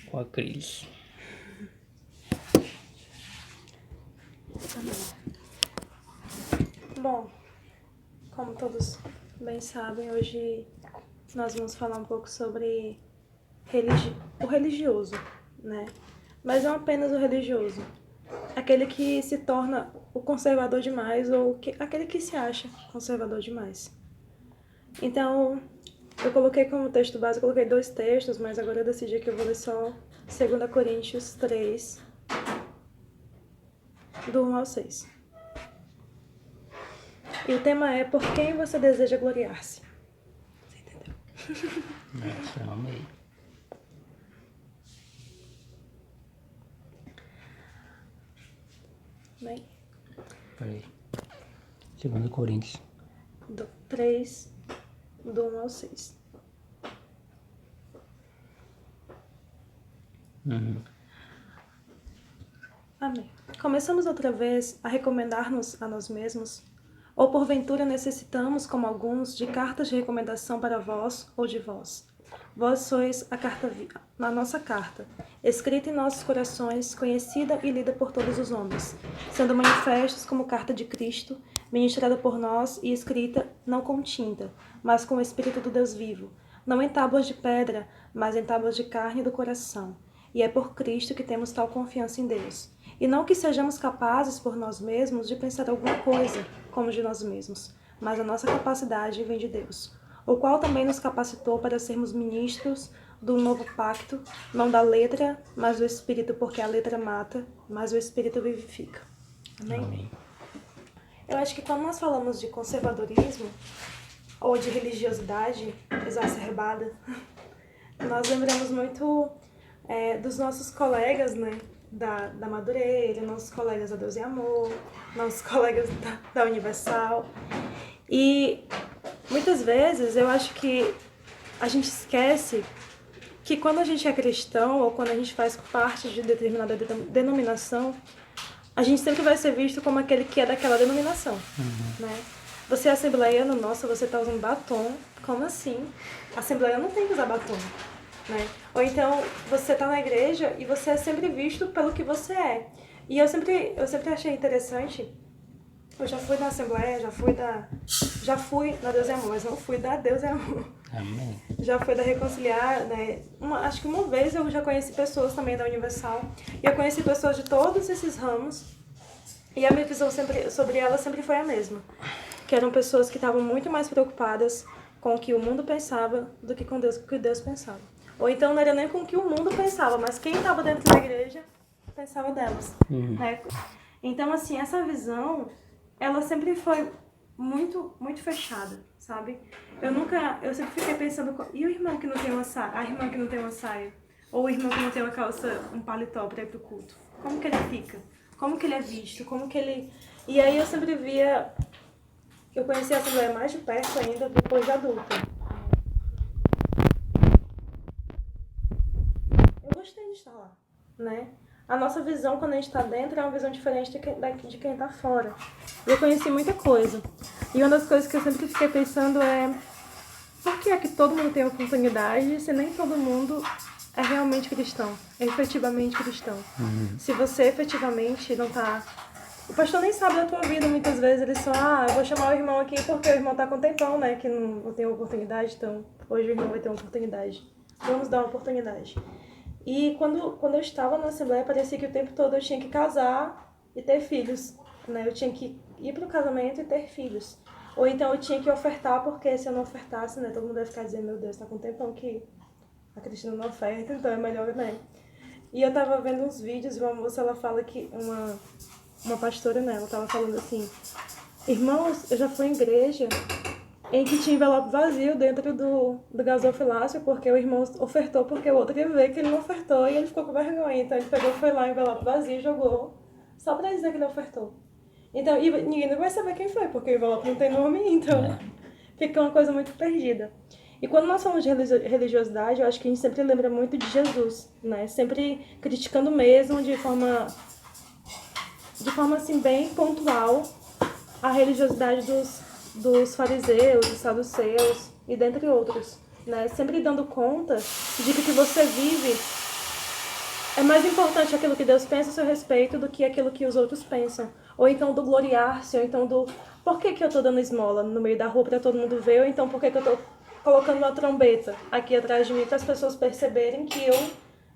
com a Cris. Bom, como todos bem sabem, hoje nós vamos falar um pouco sobre o religioso, né? Mas não apenas o religioso, aquele que se torna o conservador demais ou aquele que se acha conservador demais. Então, eu coloquei como texto base, eu coloquei 2 textos, mas agora eu decidi que eu vou ler só 2 Coríntios 3, do 1 ao 6. E o tema é: por quem você deseja gloriar-se? Você entendeu? Nossa, eu amei. Bem, Peraí. 2 Coríntios. 3, do 1 ao 6. Amém. Começamos outra vez a recomendar-nos a nós mesmos? Ou porventura necessitamos, como alguns, de cartas de recomendação para vós ou de vós? Vós sois a nossa carta, escrita em nossos corações, conhecida e lida por todos os homens, sendo manifestos como carta de Cristo, ministrada por nós e escrita não com tinta, mas com o Espírito do Deus vivo, não em tábuas de pedra, mas em tábuas de carne do coração. E é por Cristo que temos tal confiança em Deus. E não que sejamos capazes por nós mesmos de pensar alguma coisa como de nós mesmos, mas a nossa capacidade vem de Deus, o qual também nos capacitou para sermos ministros do novo pacto, não da letra, mas do Espírito, porque a letra mata, mas o Espírito vivifica. Amém? Amém. Eu acho que quando nós falamos de conservadorismo ou de religiosidade exacerbada, nós lembramos muito dos nossos colegas, né? Da Madureira, nossos colegas da Deus e Amor, nossos colegas da Universal. E muitas vezes eu acho que a gente esquece que quando a gente é cristão ou quando a gente faz parte de determinada denominação, a gente sempre vai ser visto como aquele que é daquela denominação, né? Você é assembleiano, nossa, você tá usando batom, como assim? Assembleiano não tem que usar batom, né? Ou então você tá na igreja e você é sempre visto pelo que você é. E eu sempre achei interessante. Eu já fui na Assembleia, já fui na Deus e Amor, mas não fui da Deus e Amor. Amém. Já fui da Reconciliar, né? Acho que uma vez eu já conheci pessoas também da Universal. E eu conheci pessoas de todos esses ramos. E a minha visão sobre elas sempre foi a mesma. Que eram pessoas que estavam muito mais preocupadas com o que o mundo pensava do que com o que Deus pensava. Ou então não era nem com o que o mundo pensava, mas quem estava dentro da igreja pensava delas. Né? Então, assim, essa visão, ela sempre foi muito, muito fechada, sabe? Eu sempre fiquei pensando, e o irmão que não tem uma saia? A irmã que não tem uma saia? Ou o irmão que não tem uma calça, um paletó para ir pro culto? Como que ele fica? Como que ele é visto? Como que ele... E aí eu sempre via... Eu conheci a Assembleia mais de perto ainda depois de adulta. Eu gostei de estar lá, né? A nossa visão quando a gente está dentro é uma visão diferente de quem está fora. E eu conheci muita coisa. E uma das coisas que eu sempre fiquei pensando é: por que é que todo mundo tem oportunidade se nem todo mundo é realmente cristão, é efetivamente cristão? Se você efetivamente não está... O pastor nem sabe da tua vida muitas vezes, ele só, eu vou chamar o irmão aqui porque o irmão tá com um tempão, né, que não tem oportunidade, então hoje o irmão vai ter uma oportunidade. Vamos dar uma oportunidade. E quando eu estava na Assembleia, parecia que o tempo todo eu tinha que casar e ter filhos, né, eu tinha que ir pro casamento e ter filhos. Ou então eu tinha que ofertar, porque se eu não ofertasse, né, todo mundo ia ficar dizendo, meu Deus, tá com um tempão que a Cristina não oferta, então é melhor, né. E eu tava vendo uns vídeos e uma moça, ela fala que uma pastora, né, ela tava falando assim: irmãos, eu já fui em igreja em que tinha envelope vazio dentro do gasofilácio, porque o irmão ofertou, porque o outro ia ver que ele não ofertou e ele ficou com vergonha. Então ele pegou, foi lá, envelope vazio e jogou, só pra dizer que ele ofertou. Então, e ninguém vai saber quem foi, porque o envelope não tem nome, então fica uma coisa muito perdida. E quando nós falamos de religiosidade, eu acho que a gente sempre lembra muito de Jesus, né? Sempre criticando mesmo, de forma assim, bem pontual, a religiosidade dos fariseus, dos saduceus e dentre outros, né? Sempre dando conta de que o que você vive É mais importante aquilo que Deus pensa a seu respeito do que aquilo que os outros pensam. Ou então do gloriar-se, ou então do por que eu tô dando esmola no meio da rua para todo mundo ver, ou então por que eu tô colocando uma trombeta aqui atrás de mim para as pessoas perceberem que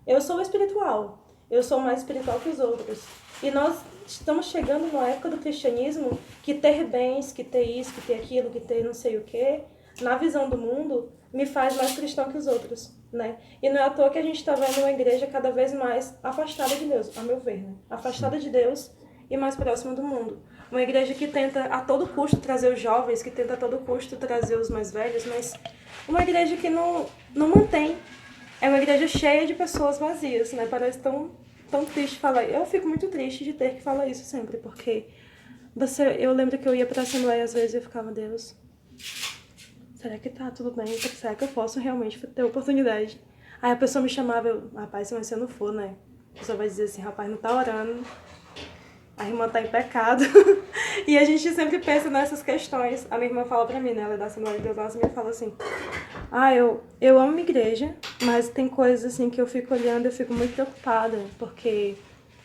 eu sou espiritual. Eu sou mais espiritual que os outros. E nós estamos chegando numa época do cristianismo que ter bens, que ter isso, que ter aquilo, que ter não sei o quê, na visão do mundo, me faz mais cristão que os outros, né? E não é à toa que a gente está vendo uma igreja cada vez mais afastada de Deus, a meu ver, né? Afastada de Deus e mais próxima do mundo. Uma igreja que tenta a todo custo trazer os jovens, que tenta a todo custo trazer os mais velhos, mas uma igreja que não mantém. É uma igreja cheia de pessoas vazias, né? Parece tão triste falar. Eu fico muito triste de ter que falar isso sempre, porque eu lembro que eu ia pra Assembleia às vezes e eu ficava, Deus, será que tá tudo bem? Será que eu posso realmente ter oportunidade? Aí a pessoa me chamava, rapaz, mas se eu não for, né? A pessoa vai dizer assim, rapaz, não tá orando, a irmã tá em pecado. E a gente sempre pensa nessas questões. A minha irmã fala pra mim, né? Ela é da Assembleia de Deus, ela me fala assim, eu amo minha igreja, mas tem coisas assim que eu fico olhando e eu fico muito preocupada, porque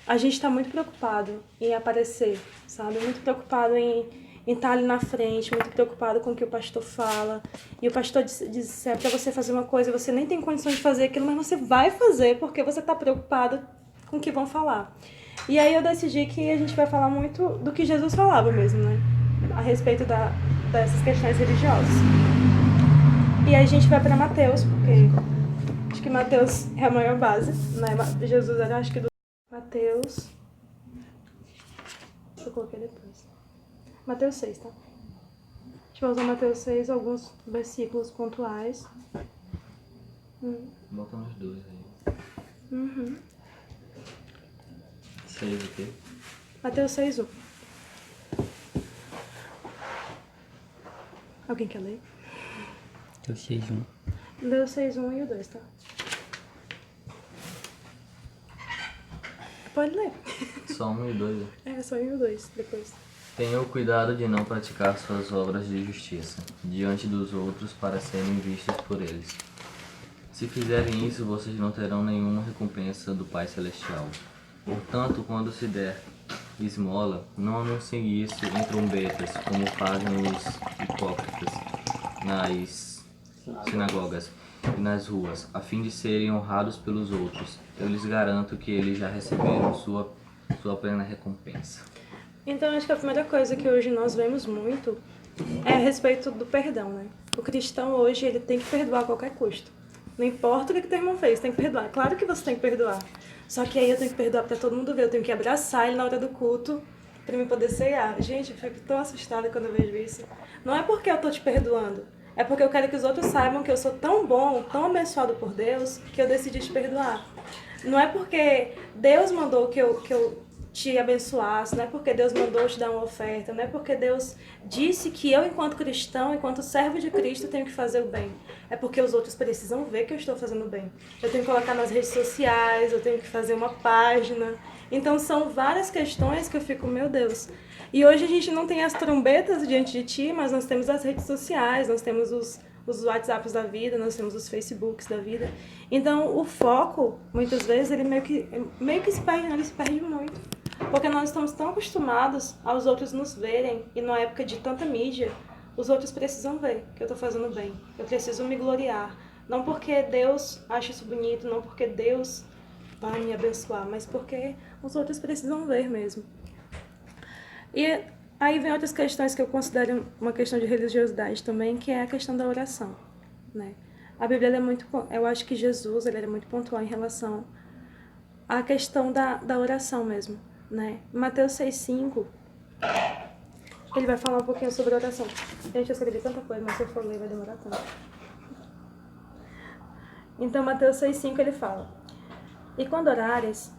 a gente tá muito preocupado em aparecer, sabe? Muito preocupado em estar ali na frente, muito preocupado com o que o pastor fala. E o pastor disser pra você fazer uma coisa, você nem tem condição de fazer aquilo, mas você vai fazer porque você tá preocupado com o que vão falar. E aí eu decidi que a gente vai falar muito do que Jesus falava mesmo, né? A respeito dessas questões religiosas. E aí a gente vai pra Mateus, porque acho que Mateus é a maior base, né? Jesus era, acho que do Mateus. Eu coloquei depois. Mateus 6, tá? A gente vai usar Mateus 6, alguns versículos pontuais. Bota uns dois aí. Uhum. 6 o quê? Mateus 6, 1. Alguém quer ler? Eu sei um. Mateus 6, 1 e o 2, tá? Pode ler. Só 1 e 2. É, só 1 e o 2, depois. Tenham cuidado de não praticar suas obras de justiça diante dos outros para serem vistos por eles. Se fizerem isso, vocês não terão nenhuma recompensa do Pai Celestial. Portanto, quando se der esmola, não anunciem isso em trombetas, como fazem os hipócritas nas sinagogas e nas ruas, a fim de serem honrados pelos outros. Eu lhes garanto que eles já receberam sua plena recompensa. Então, acho que a primeira coisa que hoje nós vemos muito é a respeito do perdão, né? O cristão hoje, ele tem que perdoar a qualquer custo. Não importa o que o teu irmão fez, tem que perdoar. Claro que você tem que perdoar. Só que aí eu tenho que perdoar pra todo mundo ver. Eu tenho que abraçar ele na hora do culto pra mim poder ceiar. Gente, eu fico tão assustada quando eu vejo isso. Não é porque eu tô te perdoando. É porque eu quero que os outros saibam que eu sou tão bom, tão abençoado por Deus, que eu decidi te perdoar. Não é porque Deus mandou que eu te abençoasse, não é porque Deus mandou te dar uma oferta, não é porque Deus disse que eu, enquanto cristão, enquanto servo de Cristo, tenho que fazer o bem. É porque os outros precisam ver que eu estou fazendo o bem. Eu tenho que colocar nas redes sociais, eu tenho que fazer uma página. Então são várias questões que eu fico, meu Deus. E hoje a gente não tem as trombetas diante de ti, mas nós temos as redes sociais, nós temos os WhatsApps da vida, nós temos os Facebooks da vida. Então o foco, muitas vezes, ele meio que se perde, ele se perde muito. Porque nós estamos tão acostumados aos outros nos verem, e numa época de tanta mídia, os outros precisam ver que eu estou fazendo bem. Eu preciso me gloriar. Não porque Deus acha isso bonito, não porque Deus vai me abençoar, mas porque os outros precisam ver mesmo. E aí vem outras questões que eu considero uma questão de religiosidade também, que é a questão da oração, né? A Bíblia é muito... Eu acho que Jesus ele era muito pontual em relação à questão da oração mesmo, né? Mateus 6,5, ele vai falar um pouquinho sobre oração. Gente, eu escrevi tanta coisa, mas se eu for ler vai demorar tanto. Então, Mateus 6,5 ele fala: E quando orares,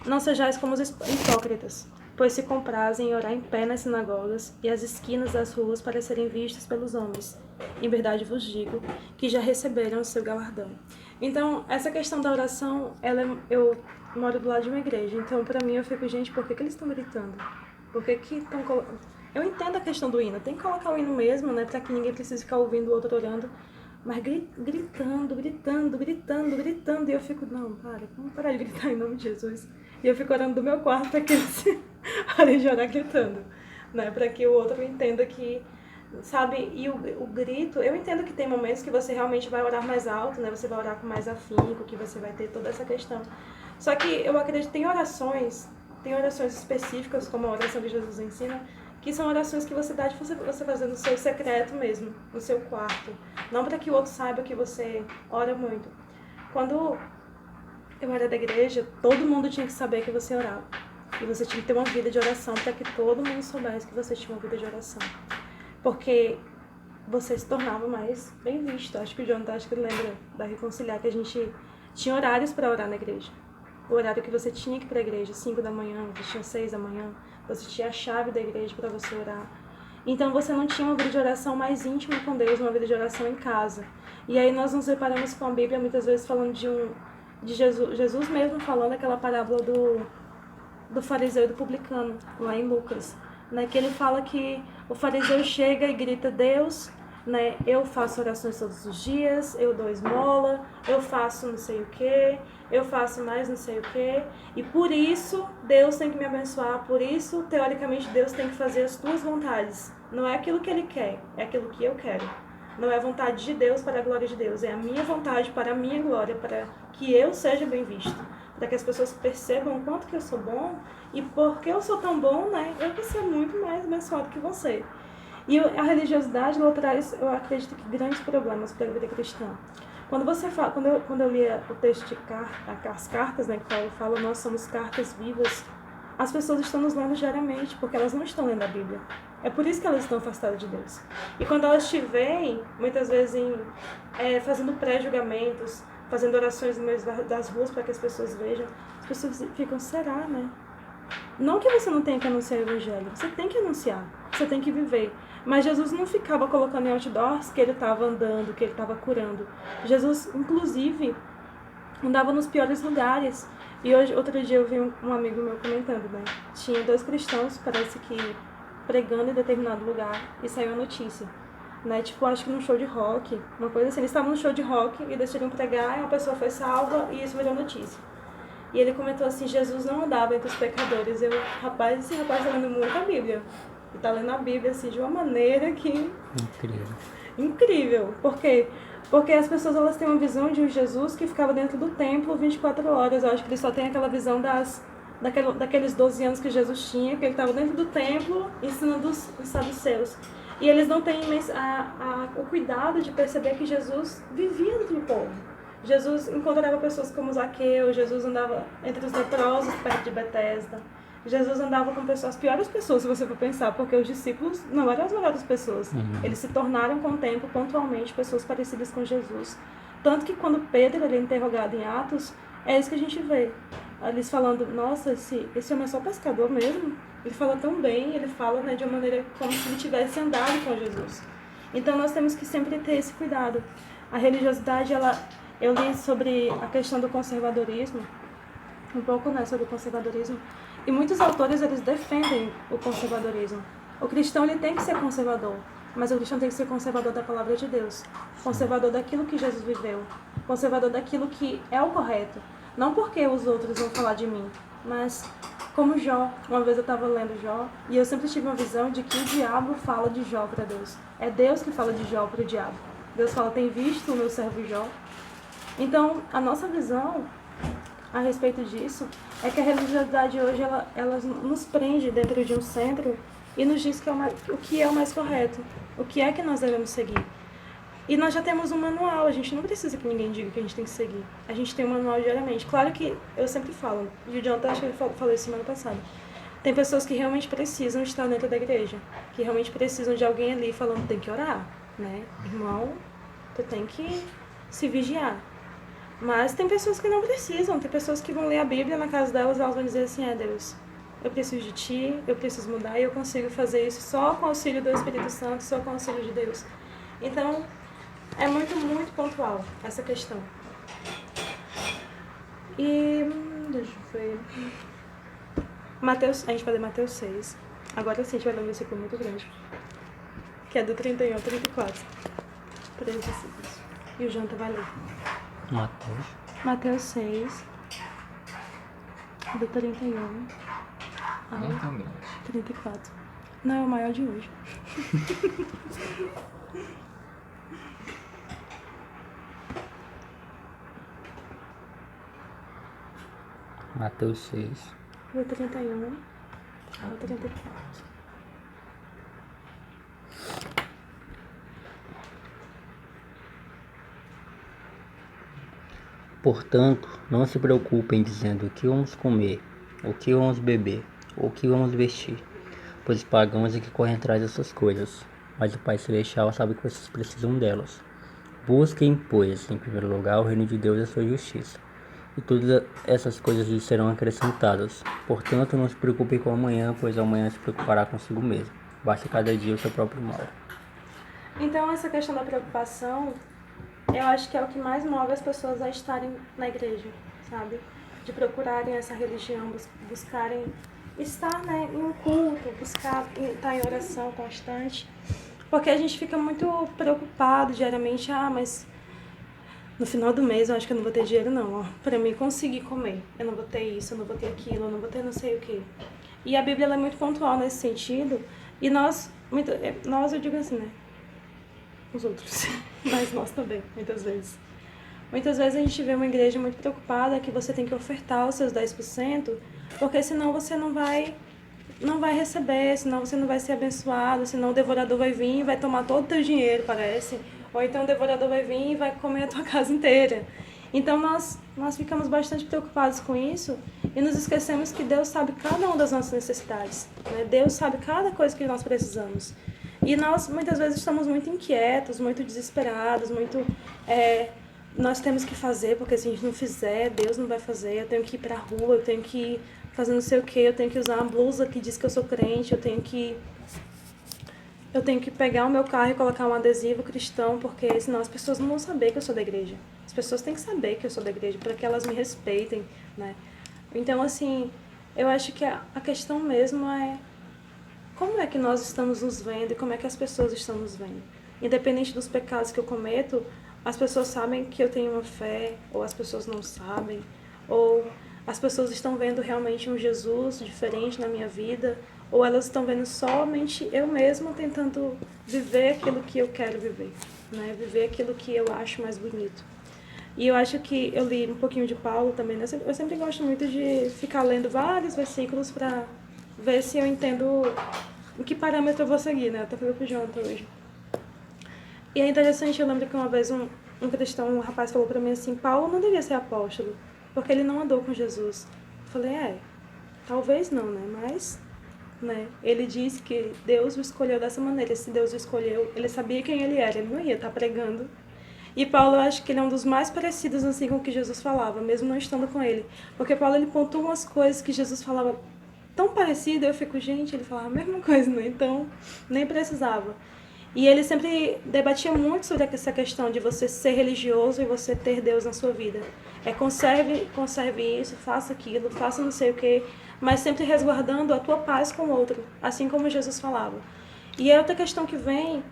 não sejais como os hipócritas, pois se comprazem em orar em pé nas sinagogas e às esquinas das ruas para serem vistos pelos homens. Em verdade vos digo que já receberam o seu galardão. Então, essa questão da oração, eu moro do lado de uma igreja, então pra mim eu fico, gente, por que eles estão gritando? Por que estão colocando... Eu entendo a questão do hino, tem que colocar o hino mesmo, né, pra que ninguém precise ficar ouvindo o outro orando, mas gritando, gritando, gritando, gritando. E eu fico, não, vamos parar de gritar em nome de Jesus. E eu fico orando do meu quarto para que eles parem de orar gritando, né? Para que o outro entenda que, sabe, e o grito, eu entendo que tem momentos que você realmente vai orar mais alto, né? Você vai orar com mais afinco, que você vai ter toda essa questão. Só que eu acredito que tem orações específicas, como a oração que Jesus ensina, que são orações que você dá de você fazer no seu secreto mesmo, no seu quarto. Não para que o outro saiba que você ora muito. Quando eu era da igreja, todo mundo tinha que saber que você orava. E você tinha que ter uma vida de oração para que todo mundo soubesse que você tinha uma vida de oração. Porque você se tornava mais bem visto. Acho que o Jonathan lembra da Reconciliar, que a gente tinha horários para orar na igreja. O horário que você tinha que ir para a igreja, 5 da manhã, você tinha 6 da manhã, você tinha a chave da igreja para você orar. Então você não tinha uma vida de oração mais íntima com Deus, uma vida de oração em casa. E aí nós nos deparamos com a Bíblia muitas vezes falando de Jesus mesmo falando aquela parábola do fariseu e do publicano, lá em Lucas, né, que ele fala que o fariseu chega e grita, Deus, né, eu faço orações todos os dias, eu dou esmola, eu faço não sei o que, eu faço mais não sei o que, e por isso Deus tem que me abençoar, por isso, teoricamente, Deus tem que fazer as tuas vontades. Não é aquilo que ele quer, é aquilo que eu quero. Não é a vontade de Deus para a glória de Deus, é a minha vontade para a minha glória, para que eu seja bem visto, para que as pessoas percebam o quanto que eu sou bom, e porque eu sou tão bom, né, eu vou ser muito mais abençoado que você. E a religiosidade ela traz, eu acredito que grandes problemas para a vida cristã. Quando você fala, quando eu lia o texto de as cartas, né, que Paulo fala, nós somos cartas vivas, as pessoas estão nos lendo diariamente, porque elas não estão lendo a Bíblia. É por isso que elas estão afastadas de Deus. E quando elas te veem, muitas vezes fazendo pré-julgamentos, fazendo orações no meio das ruas para que as pessoas vejam, as pessoas ficam, será, né? Não que você não tenha que anunciar o evangelho, você tem que anunciar, você tem que viver. Mas Jesus não ficava colocando em outdoors que ele estava andando, que ele estava curando. Jesus, inclusive, andava nos piores lugares. E outro dia eu vi um amigo meu comentando, né? Tinha 2 cristãos, parece que pregando em determinado lugar, e saiu a notícia, né? Tipo, acho que num show de rock, uma coisa assim. Eles estavam num show de rock e decidiram pregar, e uma pessoa foi salva, e isso virou notícia. E ele comentou assim, Jesus não andava entre os pecadores. Esse rapaz tá lendo muito a Bíblia. E tá lendo a Bíblia, assim, de uma maneira que... Incrível. Por quê? Porque as pessoas, elas têm uma visão de um Jesus que ficava dentro do templo 24 horas. Eu acho que eles só têm aquela visão daqueles 12 anos que Jesus tinha, que ele estava dentro do templo ensinando os saduceus. E eles não têm o cuidado de perceber que Jesus vivia entre o povo. Jesus encontrava pessoas como Zaqueu, Jesus andava entre os leprosos perto de Betesda. Jesus andava com as piores pessoas, se você for pensar, porque os discípulos não eram as melhores pessoas. Eles se tornaram com o tempo, pontualmente, pessoas parecidas com Jesus. Tanto que quando Pedro ele é interrogado em Atos, é isso que a gente vê. Eles falando, nossa, esse homem é só pescador mesmo? Ele fala tão bem, ele fala, né, de uma maneira como se ele tivesse andado com Jesus. Então nós temos que sempre ter esse cuidado. A religiosidade, eu li sobre a questão do conservadorismo, um pouco, né, sobre o conservadorismo, e muitos autores, eles defendem o conservadorismo. O cristão, ele tem que ser conservador, mas o cristão tem que ser conservador da palavra de Deus, conservador daquilo que Jesus viveu, conservador daquilo que é o correto. Não porque os outros vão falar de mim, mas como Jó. Uma vez eu estava lendo Jó, e eu sempre tive uma visão de que o diabo fala de Jó para Deus. É Deus que fala de Jó para o diabo. Deus fala, tem visto o meu servo Jó? Então, a nossa visão a respeito disso é que a religiosidade hoje ela nos prende dentro de um centro e nos diz o que é o mais correto, o que é que nós devemos seguir. E nós já temos um manual, a gente não precisa que ninguém diga que a gente tem que seguir. A gente tem um manual diariamente. Claro que eu sempre falo, e o Jonathan, acho que ele falou isso semana passada, tem pessoas que realmente precisam estar dentro da igreja, que realmente precisam de alguém ali falando, tem que orar, né? Irmão, tu tem que se vigiar. Mas tem pessoas que não precisam, tem pessoas que vão ler a Bíblia na casa delas e elas vão dizer assim, Deus, eu preciso de Ti, eu preciso mudar e eu consigo fazer isso só com o auxílio do Espírito Santo, só com o auxílio de Deus. Então, é muito, muito pontual essa questão. E, deixa eu ver, a gente vai ler Mateus 6, agora sim a gente vai ler um versículo muito grande, que é do 31 ao 34, 3 versículos. E o Jonathan vai ler. Mateus. Mateus 6, do 31 Nem ao tão grande. 34. Não, é o maior de hoje. Mateus 6. Do 31 ao 34. Portanto, não se preocupem dizendo o que vamos comer, o que vamos beber, ou o que vamos vestir, pois os pagãos é que correm atrás dessas coisas, mas o Pai Celestial sabe que vocês precisam delas. Busquem, pois, em primeiro lugar o reino de Deus e a sua justiça, e todas essas coisas lhes serão acrescentadas. Portanto, não se preocupem com o amanhã, pois amanhã se preocupará consigo mesmo. Basta cada dia o seu próprio mal. Então, essa questão da preocupação, eu acho que é o que mais move as pessoas a estarem na igreja, sabe? De procurarem essa religião, buscarem estar, né, em um culto, buscar estar em oração constante. Porque a gente fica muito preocupado diariamente, mas no final do mês eu acho que eu não vou ter dinheiro não, ó, pra mim conseguir comer. Eu não vou ter isso, eu não vou ter aquilo, eu não vou ter não sei o quê. E a Bíblia ela é muito pontual nesse sentido, e nós, eu digo assim, né? Os outros, mas nós também, muitas vezes. Muitas vezes a gente vê uma igreja muito preocupada que você tem que ofertar os seus 10%, porque senão você não vai receber, senão você não vai ser abençoado, senão o devorador vai vir e vai tomar todo o teu dinheiro, parece. Ou então o devorador vai vir e vai comer a tua casa inteira. Então nós ficamos bastante preocupados com isso e nos esquecemos que Deus sabe cada uma das nossas necessidades, né? Deus sabe cada coisa que nós precisamos. E nós muitas vezes estamos muito inquietos, muito desesperados, nós temos que fazer, porque se a gente não fizer, Deus não vai fazer. Eu tenho que ir pra rua, eu tenho que fazer não sei o que, eu tenho que usar uma blusa que diz que eu sou crente, eu tenho que pegar o meu carro e colocar um adesivo cristão, porque senão as pessoas não vão saber que eu sou da igreja. As pessoas têm que saber que eu sou da igreja, para que elas me respeitem, né? Então, assim, eu acho que a questão mesmo é como é que nós estamos nos vendo e como é que as pessoas estão nos vendo. Independente dos pecados que eu cometo, as pessoas sabem que eu tenho uma fé, ou as pessoas não sabem, ou as pessoas estão vendo realmente um Jesus diferente na minha vida, ou elas estão vendo somente eu mesma tentando viver aquilo que eu quero viver, né? Viver aquilo que eu acho mais bonito. E eu acho que eu li um pouquinho de Paulo também, né? Eu sempre gosto muito de ficar lendo vários versículos para ver se eu entendo em que parâmetro eu vou seguir, né? Eu tô falando pro Jonathan hoje. E é interessante, eu lembro que uma vez um cristão, um rapaz falou pra mim assim, Paulo não devia ser apóstolo, porque ele não andou com Jesus. Eu falei, talvez não, né? Mas, né? Ele disse que Deus o escolheu dessa maneira. Se Deus o escolheu, ele sabia quem ele era, ele não ia estar pregando. E Paulo, eu acho que ele é um dos mais parecidos assim com o que Jesus falava, mesmo não estando com ele. Porque Paulo, ele pontua umas coisas que Jesus falava tão parecido, eu fico, gente, ele falava a mesma coisa, né? Então, nem precisava. E ele sempre debatia muito sobre essa questão de você ser religioso e você ter Deus na sua vida. Conserve isso, faça aquilo, faça não sei o quê, mas sempre resguardando a tua paz com o outro, assim como Jesus falava. E a outra questão que vem,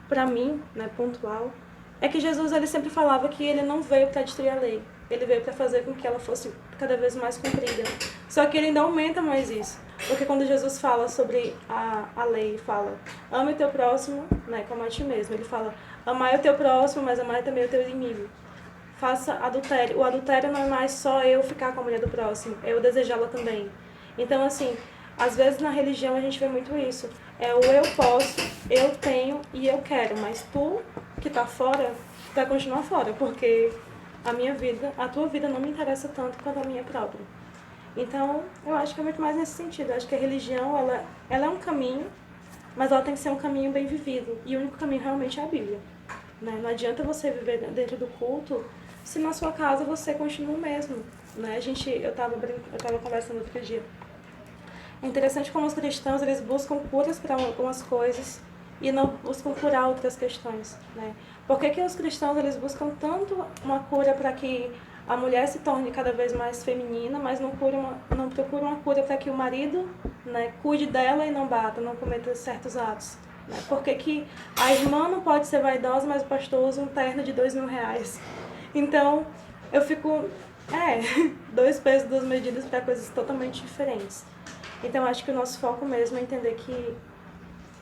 para mim, né, pontual, é que Jesus ele sempre falava que ele não veio para destruir a lei, ele veio para fazer com que ela fosse cada vez mais cumprida. Só que ele ainda aumenta mais isso. Porque quando Jesus fala sobre a lei, fala, ame o teu próximo, né, como a ti mesmo. Ele fala, amai o teu próximo, mas amai também o teu inimigo. Faça adultério. O adultério não é mais só eu ficar com a mulher do próximo, é eu desejá-la também. Então, assim, às vezes na religião a gente vê muito isso. É o eu posso, eu tenho e eu quero, mas tu que tá fora, vai continuar fora, porque a minha vida, a tua vida não me interessa tanto quanto a minha própria. Então, eu acho que é muito mais nesse sentido. Eu acho que a religião, ela é um caminho, mas ela tem que ser um caminho bem vivido. E o único caminho realmente é a Bíblia, né? Não adianta você viver dentro do culto se na sua casa você continua o mesmo, né? Eu tava conversando outro dia. É interessante como os cristãos, eles buscam curas para algumas coisas e não buscam curar outras questões, né? Por que os cristãos, eles buscam tanto uma cura para que a mulher se torne cada vez mais feminina, mas não procuram uma cura para que o marido, né, cuide dela e não bata, não cometa certos atos, Né? Por que que a irmã não pode ser vaidosa, mas o pastor usa um terno de R$ 2.000? Então, eu fico... dois pesos, duas medidas para coisas totalmente diferentes. Então, acho que o nosso foco mesmo é entender que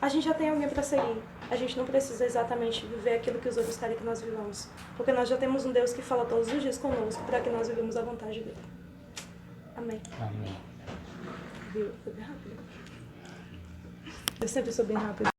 a gente já tem alguém para seguir. A gente não precisa exatamente viver aquilo que os outros querem que nós vivamos. Porque nós já temos um Deus que fala todos os dias conosco para que nós vivamos a vontade dele. Amém. Amém. Viu? Foi bem rápido. Eu sempre sou bem rápido.